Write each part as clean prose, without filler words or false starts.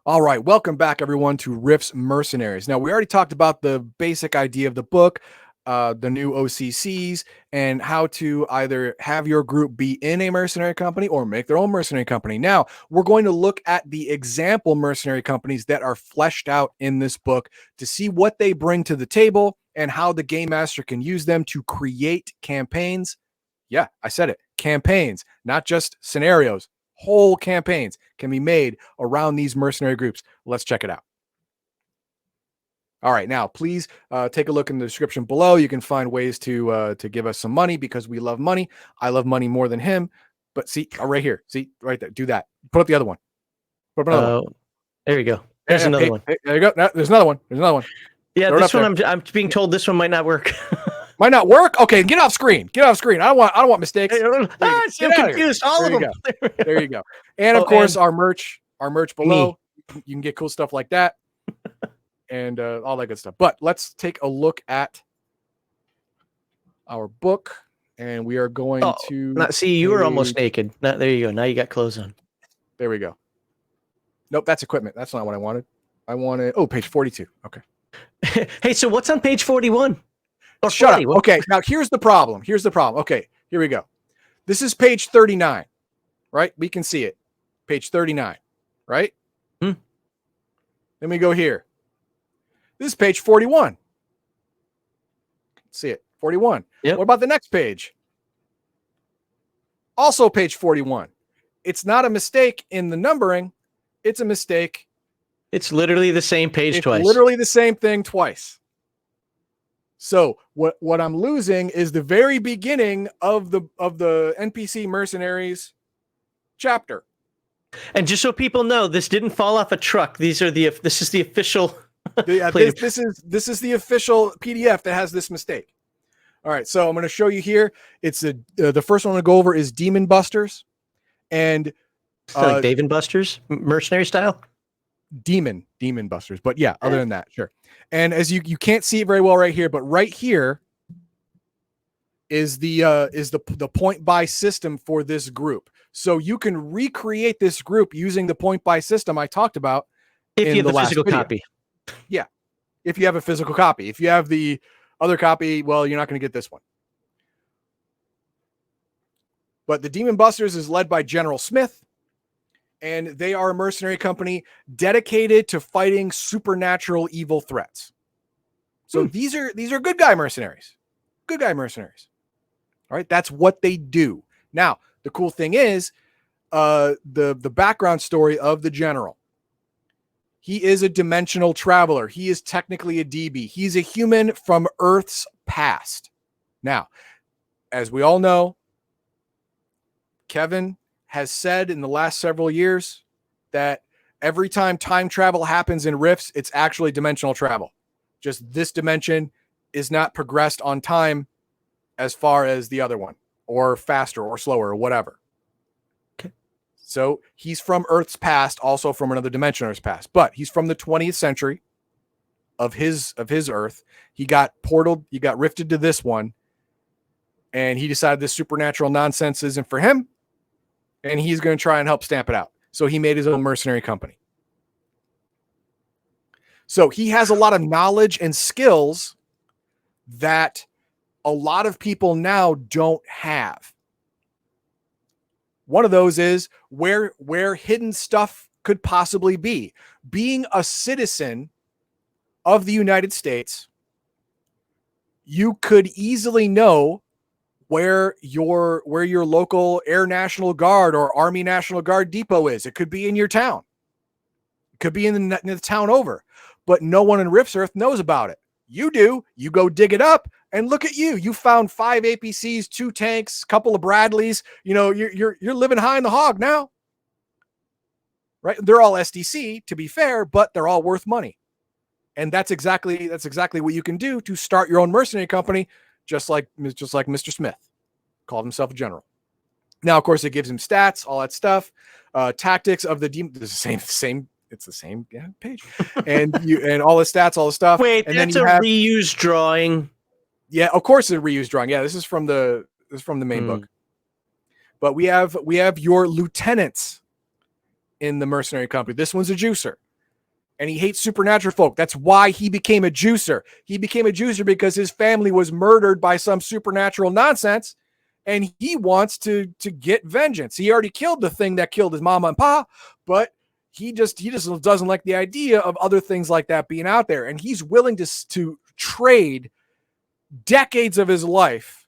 All right, welcome back, everyone, to Rifts Mercenaries. Now, we already talked about the basic idea of the book, the new OCCs, and how to either have your group be in a mercenary company or make their own mercenary company. Now, we're going to look at the example mercenary companies that are fleshed out in this book to see what they bring to the table and how the game master can use them to create campaigns. Yeah, I said it. Campaigns, not just scenarios. Whole campaigns can be made around these mercenary groups. Let's check it out. All right, now please take a look in the description below. You can find ways to give us some money because we love money. I love money more than him. But see, right here, see right there. Do that. Put up the other one. Put up another one. There you go. There's another one. There you go. No, there's another one. There's another one. Yeah, this one I'm being told this one might not work. Might not work. Okay, get off screen. Get off screen. I don't want mistakes. I'm confused. All of them. There you go. And of course, our merch below. You can get cool stuff like that, and all that good stuff. But let's take a look at our book, and we are going to see. You were almost naked. Now, there you go. Now you got clothes on. There we go. Nope, that's equipment. That's not what I wanted. I wanted page 42. Okay. Hey, so what's on page 41? Oh, shut up. Okay, now here's the problem. Okay, here we go. This is page 39, right? We can see it. Page 39, right? Then we go here. This is page 41. See it, 41. Yep. What about the next page? Also page 41. It's not a mistake in the numbering. It's a mistake. It's literally the same page twice. Literally the same thing twice. So what I'm losing is the very beginning of the NPC Mercenaries chapter. And just so people know, this didn't fall off a truck. This is the official. This is the official PDF that has this mistake. All right, so I'm going to show you here. It's the first one to go over is Demon Busters, and like Dave and Buster's mercenary style. Demon Busters, but yeah, other than that, sure. And as you can't see it very well right here, but right here is the point buy system for this group. So you can recreate this group using the point buy system I talked about. If you have the physical copy. Yeah. If you have a physical copy. If you have the other copy, well, you're not going to get this one. But the Demon Busters is led by General Smith, and they are a mercenary company dedicated to fighting supernatural evil threats. So these are good guy mercenaries. Good guy mercenaries. All right, that's what they do. Now, the cool thing is the background story of the general. He is a dimensional traveler. He is technically a DB. He's a human from Earth's past. Now, as we all know, Kevin has said in the last several years that every time time travel happens in Rifts, it's actually dimensional travel. Just this dimension is not progressed on time as far as the other one, or faster or slower or whatever. Okay. So he's from Earth's past, also from another dimension Earth's past, but he's from the 20th century of his Earth. He got portaled, he got rifted to this one, and he decided this supernatural nonsense isn't for him. And he's going to try and help stamp it out. So he made his own mercenary company. So he has a lot of knowledge and skills that a lot of people now don't have. One of those is where hidden stuff could possibly be. Being a citizen of the United States, you could easily know where your local Air National Guard or Army National Guard depot is. It could be in your town. It could be in the town over. But no one in Rifts Earth knows about it. You do. You go dig it up, and look at you. You found 5 APCs, 2 tanks, a couple of Bradleys. You know, you're living high in the hog now. Right? They're all SDC, to be fair, but they're all worth money. And that's exactly what you can do to start your own mercenary company. Just like Mr. Smith called himself a general. Now, of course, it gives him stats, all that stuff, tactics of the demon. It's the same. It's the same page, and all the stats, all the stuff. Wait, and that's then you a have reused drawing. Yeah, of course, it's a reused drawing. Yeah, this is from the main book. But we have your lieutenants in the mercenary company. This one's a juicer. and he hates supernatural folk. That's why he became a juicer. He became a juicer because his family was murdered by some supernatural nonsense, and he wants to get vengeance. He already killed the thing that killed his mama and pa, but he just doesn't like the idea of other things like that being out there, and he's willing to trade decades of his life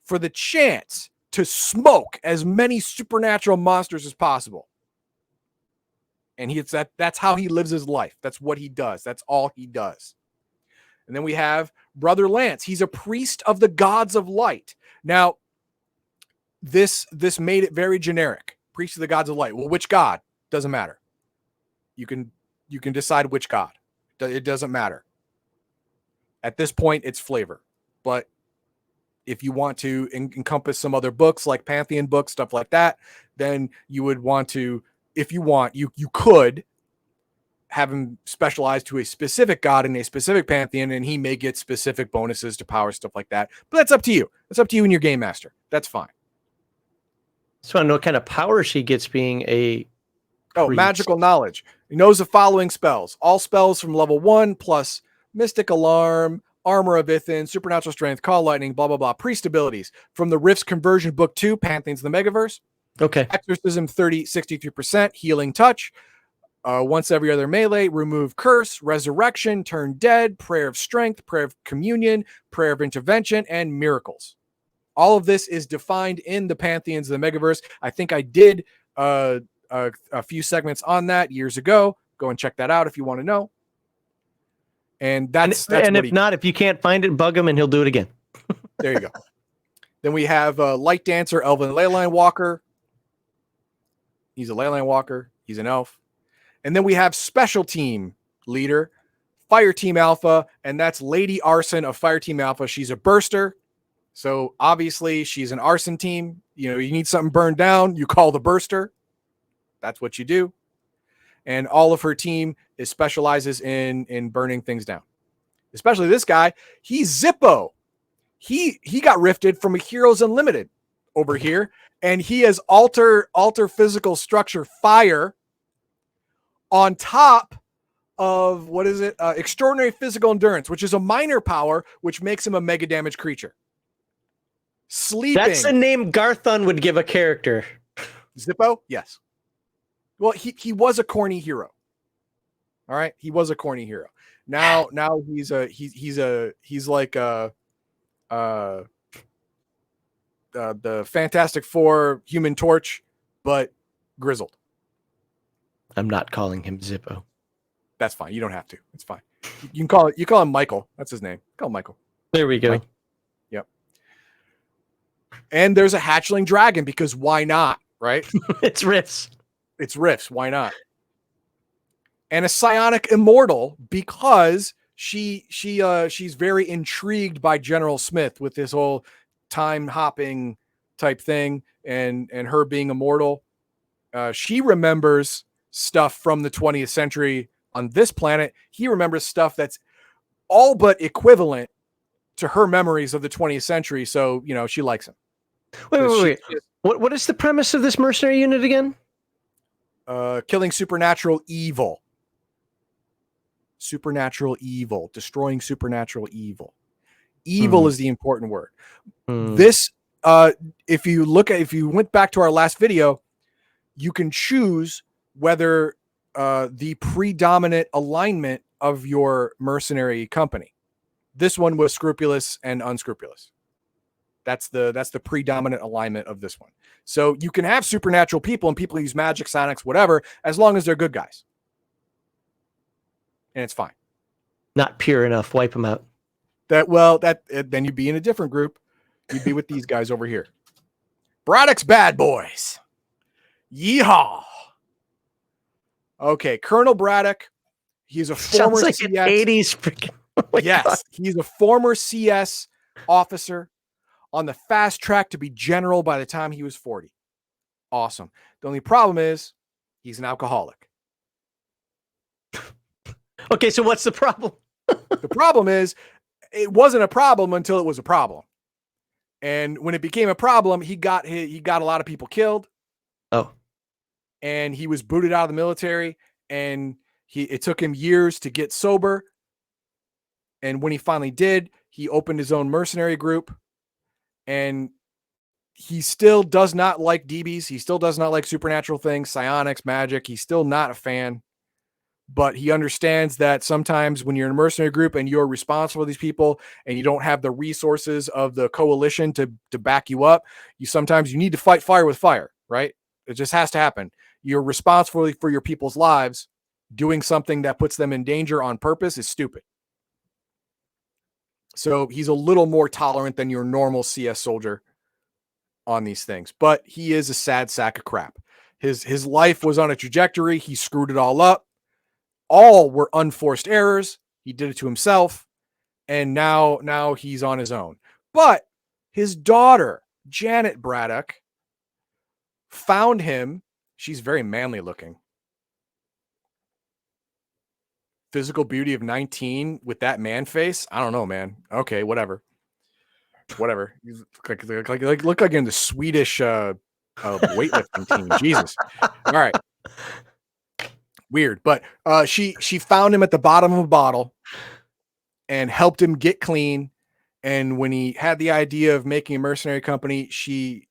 for the chance to smoke as many supernatural monsters as possible. And that's how he lives his life. That's what he does. That's all he does. And then we have Brother Lance. He's a priest of the gods of light. Now, this made it very generic. Priest of the gods of light. Well, which god? Doesn't matter. You can decide which god. It doesn't matter. At this point, it's flavor. But if you want to encompass some other books like Pantheon books, stuff like that, then you would want to, if you want, you could have him specialize to a specific god in a specific pantheon, and he may get specific bonuses to power, stuff like that. But that's up to you. That's up to you and your game master. That's fine. Just want to know what kind of power she gets being a priest. Magical knowledge. He knows the following spells. All spells from level 1 plus Mystic Alarm, Armor of Ithin, Supernatural Strength, Call Lightning, blah, blah, blah. Priest abilities from the Rifts Conversion Book 2, Pantheons of the Megaverse. Okay. Exorcism 63%, Healing Touch. Once every other melee, remove curse, resurrection, turn dead, prayer of strength, prayer of communion, prayer of intervention, and miracles. All of this is defined in the Pantheons of the Megaverse. I think I did a few segments on that years ago. Go and check that out if you want to know. And that's and if not, if you can't find it, bug him and he'll do it again. There you go. Then we have Light Dancer, Elven Leyline Walker. He's a Leyline Walker. He's an elf. And then we have Special Team Leader, Fire Team Alpha, and that's Lady Arson of Fire Team Alpha. She's a burster. So obviously she's an arson team. You need something burned down, you call the burster. That's what you do. And all of her team specializes in burning things down. Especially this guy, he's Zippo. He got rifted from a Heroes Unlimited over here, and he has alter physical structure fire on top of extraordinary physical endurance, which is a minor power, which makes him a mega damage creature. Sleeping. That's the name Garthon would give a character. Zippo? Yes. Well, he was a corny hero. All right, he was a corny hero. Now he's like the Fantastic Four Human Torch, but grizzled. I'm not calling him Zippo. That's fine. You don't have to. It's fine. You call him Michael. That's his name. Call him Michael. There we go. Mike. Yep. And there's a hatchling dragon because why not? Right? It's Rifts. It's Rifts. Why not? And a psionic immortal because she's very intrigued by General Smith with this whole time hopping type thing and her being immortal. She remembers stuff from the 20th century on this planet. He remembers stuff that's all but equivalent to her memories of the 20th century. So, she likes him. Wait. What is the premise of this mercenary unit again? Killing supernatural evil. Supernatural evil. Destroying supernatural evil. Evil is the important word. This, if you went back to our last video, you can choose whether the predominant alignment of your mercenary company. This one was scrupulous and unscrupulous. That's the predominant alignment of this one. So you can have supernatural people and people use magic, psionics, whatever, as long as they're good guys. And it's fine. Not pure enough. Wipe them out. Then you'd be in a different group. You'd be with these guys over here. Braddock's Bad Boys. Yeehaw. Okay, Colonel Braddock. He's a former Sounds like CS. an 80s freaking. Oh yes, God. he's a former CS officer on the fast track to be general by the time he was 40. Awesome. The only problem is he's an alcoholic. Okay, so what's the problem? The problem is it wasn't a problem until it was a problem. And when it became a problem, he got a lot of people killed. Oh. And he was booted out of the military, and It took him years to get sober. And when he finally did, he opened his own mercenary group. And he still does not like DBs. He still does not like supernatural things, psionics, magic. He's still not a fan. But he understands that sometimes when you're in a mercenary group and you're responsible for these people and you don't have the resources of the coalition to back you up, sometimes you need to fight fire with fire, right? It just has to happen. You're responsible for your people's lives. Doing something that puts them in danger on purpose is stupid. So he's a little more tolerant than your normal CS soldier on these things, but he is a sad sack of crap. His life was on a trajectory. He screwed it all up. All were unforced errors. He did it to himself. And now he's on his own. But his daughter, Janet Braddock, found him. She's very manly looking. Physical beauty of 19 with that man face. I don't know, man. Okay, whatever. You look like in the Swedish weightlifting team. Jesus. All right. Weird, but she found him at the bottom of a bottle and helped him get clean. And when he had the idea of making a mercenary company, she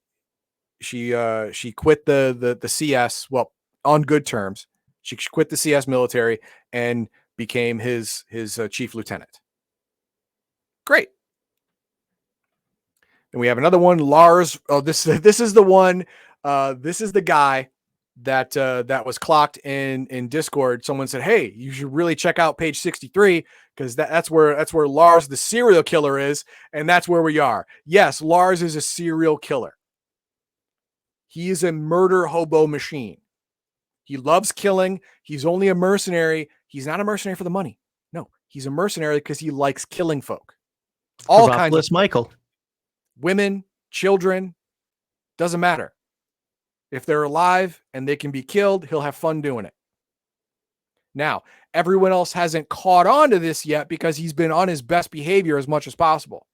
quit the CS, well, on good terms. She quit the CS military and became his chief lieutenant. Great. And we have another one, Lars. Oh, this is the one. This is the guy that was clocked in Discord. Someone said, "Hey, you should really check out page 63 because that's where Lars the serial killer is, and that's where we are." Yes, Lars is a serial killer. He is a murder hobo machine. He loves killing. He's only a mercenary. He's not a mercenary for the money. No, he's a mercenary because he likes killing folk. All kinds of Michael. Women, children, doesn't matter. If they're alive and they can be killed, he'll have fun doing it. Now, everyone else hasn't caught on to this yet because he's been on his best behavior as much as possible.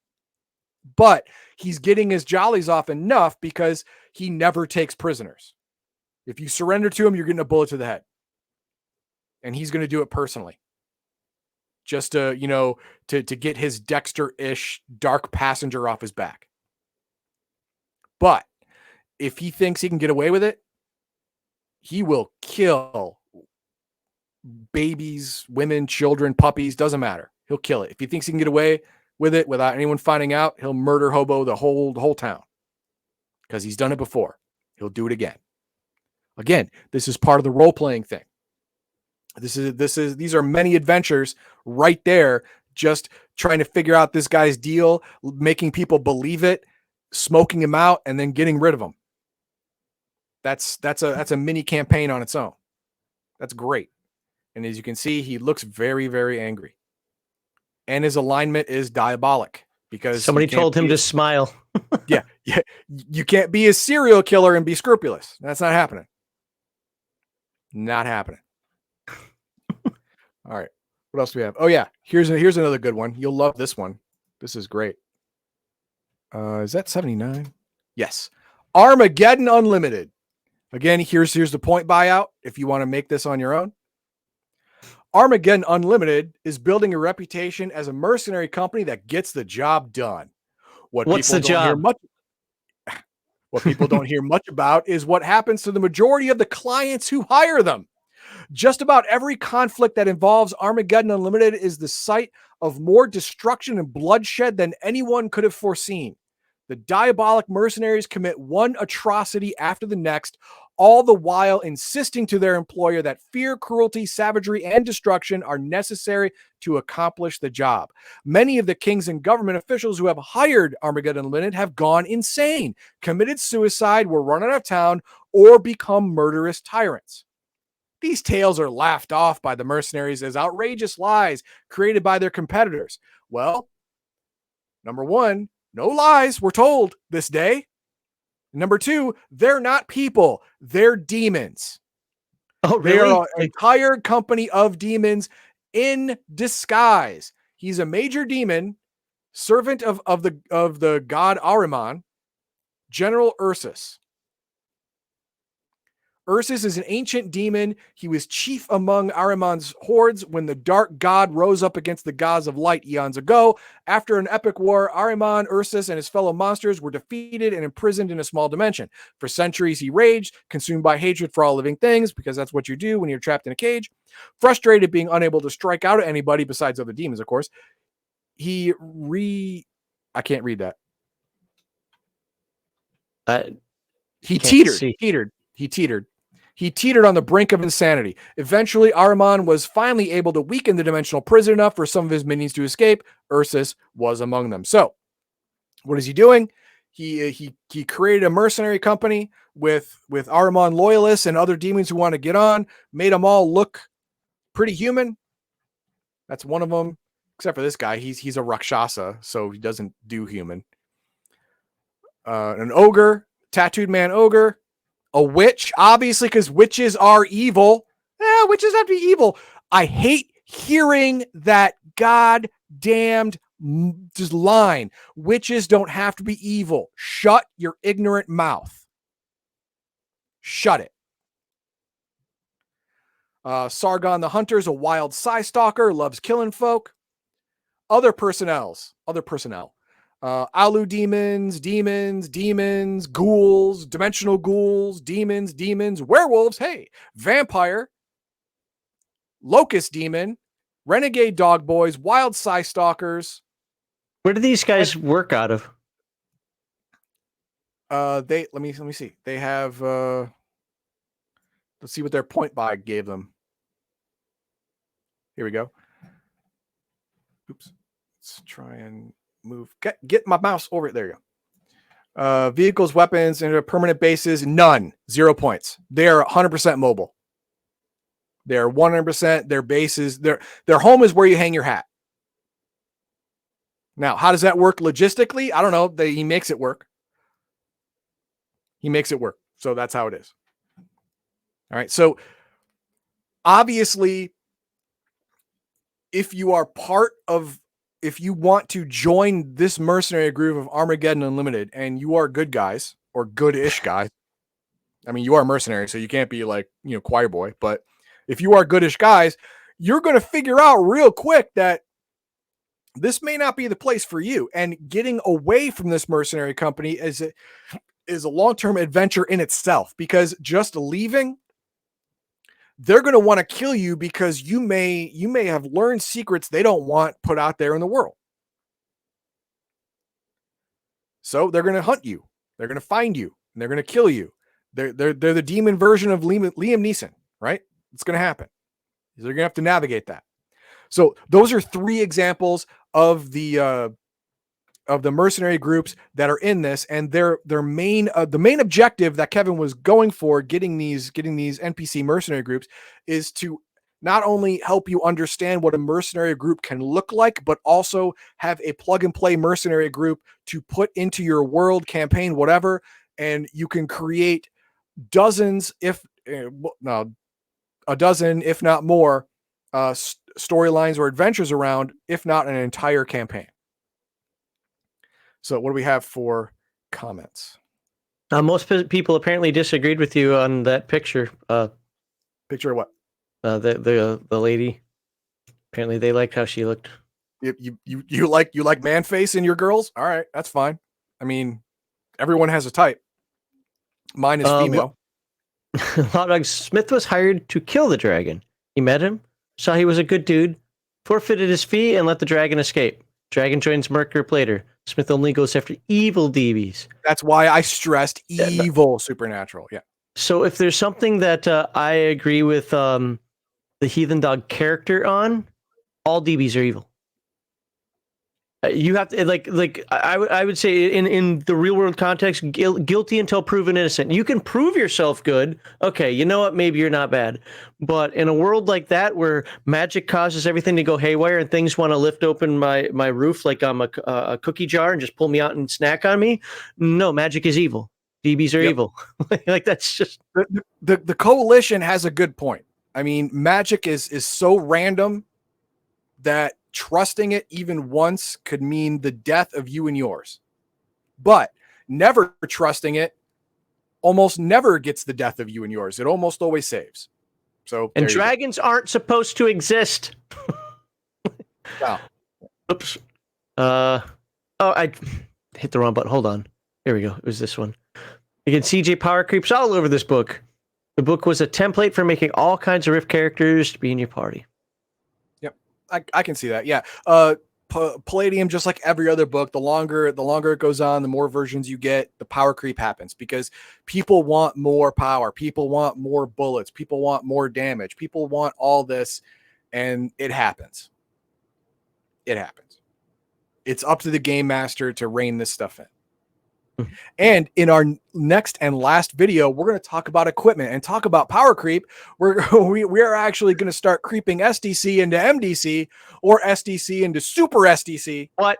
But he's getting his jollies off enough because he never takes prisoners. If you surrender to him, you're getting a bullet to the head. And he's going to do it personally. Just to get his Dexter-ish dark passenger off his back. But if he thinks he can get away with it, he will kill babies, women, children, puppies, doesn't matter. He'll kill it. If he thinks he can get away with it without anyone finding out, he'll murder hobo the whole town. Because he's done it before. He'll do it again. Again, this is part of the role-playing thing. These are many adventures right there, just trying to figure out this guy's deal, making people believe it, smoking him out, and then getting rid of him. That's a mini campaign on its own. That's great. And as you can see, he looks very, very angry. And his alignment is diabolic because somebody told him to smile. yeah. You can't be a serial killer and be scrupulous. That's not happening. Not happening. All right. What else do we have? Oh yeah. Here's another good one. You'll love this one. This is great. Is that 79? Yes. Armageddon Unlimited. Again, here's the point buyout if you want to make this on your own. Armageddon Unlimited is building a reputation as a mercenary company that gets the job done. What's the job? What people don't hear much about is what happens to the majority of the clients who hire them. Just about every conflict that involves Armageddon Unlimited is the site of more destruction and bloodshed than anyone could have foreseen. The diabolic mercenaries commit one atrocity after the next, all the while insisting to their employer that fear, cruelty, savagery, and destruction are necessary to accomplish the job. Many of the kings and government officials who have hired Armageddon Unlimited have gone insane, committed suicide, were run out of town, or become murderous tyrants. These tales are laughed off by the mercenaries as outrageous lies created by their competitors. Well, number one, no lies were told this day. Number two, they're not people. They're demons. Oh, really? They are an entire company of demons in disguise. He's a major demon, servant of the god Ahriman, General Ursus. Ursus is an ancient demon. He was chief among Ahriman's hordes when the dark god rose up against the gods of light eons ago. After an epic war, Ahriman, Ursus, and his fellow monsters were defeated and imprisoned in a small dimension. For centuries, he raged, consumed by hatred for all living things, because that's what you do when you're trapped in a cage. Frustrated being unable to strike out at anybody besides other demons, of course, I can't read that. He teetered on the brink of insanity. Eventually, Ahriman was finally able to weaken the dimensional prison enough for some of his minions to escape. Ursus was among them. So, what is he doing? He created a mercenary company with Ahriman loyalists and other demons who want to get on, made them all look pretty human. That's one of them, except for this guy. He's a Rakshasa, so he doesn't do human. An ogre, tattooed man ogre, a witch, obviously, because witches are evil. Witches have to be evil. I hate hearing that goddamned just line. Witches don't have to be evil. Shut your ignorant mouth. Shut it. Sargon the Hunter is a wild Psy stalker, loves killing folk. Other personnel. Alu demons, ghouls, dimensional ghouls, demons, werewolves, vampire, locust demon, renegade dog boys, wild Psy stalkers. Where do these guys work out of? Let me see. They have let's see what their point buy gave them. Here we go. Oops. Let's try and move. Get my mouse over it. There you go. Vehicles, weapons, and permanent bases, none. 0 points. They are 100% mobile. They're 100%. Their bases, their home is where you hang your hat. Now, how does that work logistically? I don't know. He makes it work. He makes it work. So that's how it is. All right. So obviously, if you want to join this mercenary group of Armageddon Unlimited and you are good guys or good-ish guys, I mean, you are mercenary, so you can't be like, choir boy, but if you are good-ish guys, you're going to figure out real quick that this may not be the place for you. And getting away from this mercenary company is a long-term adventure in itself, because just leaving, they're going to want to kill you because you may have learned secrets they don't want put out there in the world. So they're going to hunt you. They're going to find you, and they're going to kill you. They're the demon version of Liam Neeson, right? It's going to happen. They're going to have to navigate that. So those are 3 examples of the mercenary groups that are in this, and their main the main objective that Kevin was going for, getting these NPC mercenary groups, is to not only help you understand what a mercenary group can look like, but also have a plug and play mercenary group to put into your world, campaign, whatever, and you can create dozens, if not more, storylines or adventures around, if not an entire campaign. So what do we have for comments? Most people apparently disagreed with you on that picture. Picture of what? The lady. Apparently they liked how she looked. You like man face in your girls? All right, that's fine. I mean, everyone has a type. Mine is female. Hot Dog Smith was hired to kill the dragon. He met him, saw he was a good dude, forfeited his fee, and let the dragon escape. Dragon joins Merc Group later. Smith only goes after evil DBs. That's why I stressed evil supernatural. Yeah. So if there's something that I agree with the Heathen Dog character on, all DBs are evil. You have to like I would say in the real world context, guilty until proven innocent. You can prove yourself good. Okay, you know what? Maybe you're not bad. But in a world like that where magic causes everything to go haywire and things want to lift open my roof like I'm a cookie jar and just pull me out and snack on me, no, magic is evil. DBs are evil. Like that's just the coalition has a good point. I mean, magic is so random that trusting it even once could mean the death of you and yours. But never trusting it almost never gets the death of you and yours. It almost always saves. So And dragons aren't supposed to exist. Wow. Oops. Oh, I hit the wrong button. Hold on. Here we go. It was this one. You can CJ power creeps all over this book. The book was a template for making all kinds of Rift characters to be in your party. Yep, I can see that. Yeah. Palladium, just like every other book, the longer it goes on, the more versions you get, the power creep happens because people want more power, people want more bullets, people want more damage, people want all this, and it happens. It happens. It's up to the game master to rein this stuff in. And in our next and last video, we're going to talk about equipment and talk about power creep. We're actually going to start creeping SDC into MDC or SDC into Super SDC. What?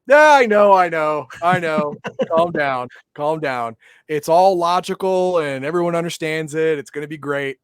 Yeah, I know. Calm down. It's all logical and everyone understands it. It's going to be great.